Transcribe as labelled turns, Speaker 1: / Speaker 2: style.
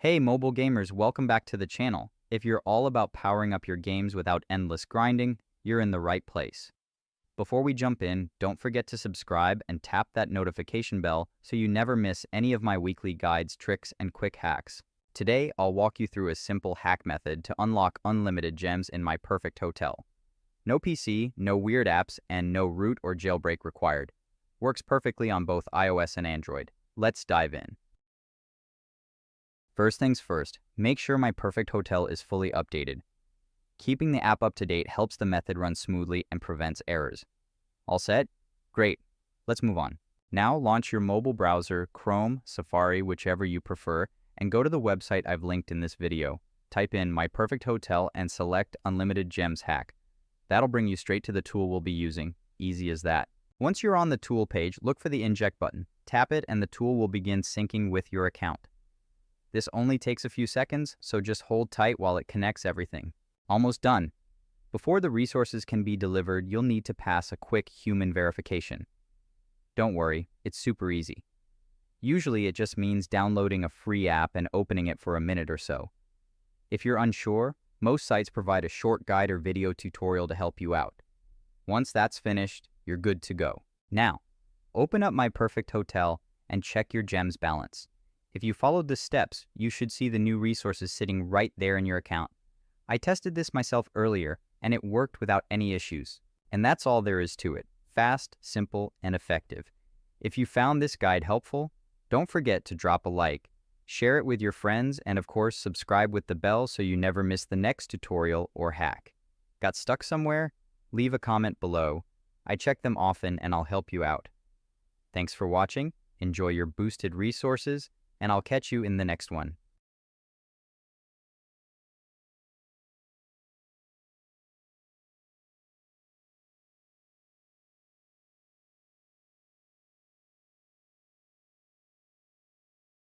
Speaker 1: Hey mobile gamers, welcome back to the channel. If you're all about powering up your games without endless grinding, you're in the right place. Before we jump in, don't forget to subscribe and tap that notification bell so you never miss any of my weekly guides, tricks, and quick hacks. Today, I'll walk you through a simple hack method to unlock unlimited gems in my perfect hotel. No PC, no weird apps, and no root or jailbreak required. Works perfectly on both iOS and Android. Let's dive in. First things first, make sure My Perfect Hotel is fully updated. Keeping the app up to date helps the method run smoothly and prevents errors. All set? Great. Let's move on. Now launch your mobile browser, Chrome, Safari, whichever you prefer, and go to the website I've linked in this video. Type in My Perfect Hotel and select Unlimited Gems Hack. That'll bring you straight to the tool we'll be using. Easy as that. Once you're on the tool page, look for the Inject button. Tap it and the tool will begin syncing with your account. This only takes a few seconds, so just hold tight while it connects everything. Almost done. Before the resources can be delivered, you'll need to pass a quick human verification. Don't worry, it's super easy. Usually it just means downloading a free app and opening it for a minute or so. If you're unsure, most sites provide a short guide or video tutorial to help you out. Once that's finished, you're good to go. Now, open up My Perfect Hotel and check your gems balance. If you followed the steps, you should see the new resources sitting right there in your account. I tested this myself earlier, and it worked without any issues. And that's all there is to it. Fast, simple, and effective. If you found this guide helpful, don't forget to drop a like, share it with your friends, and of course, subscribe with the bell so you never miss the next tutorial or hack. Got stuck somewhere? Leave a comment below. I check them often and I'll help you out. Thanks for watching, enjoy your boosted resources, and I'll catch you in the next one.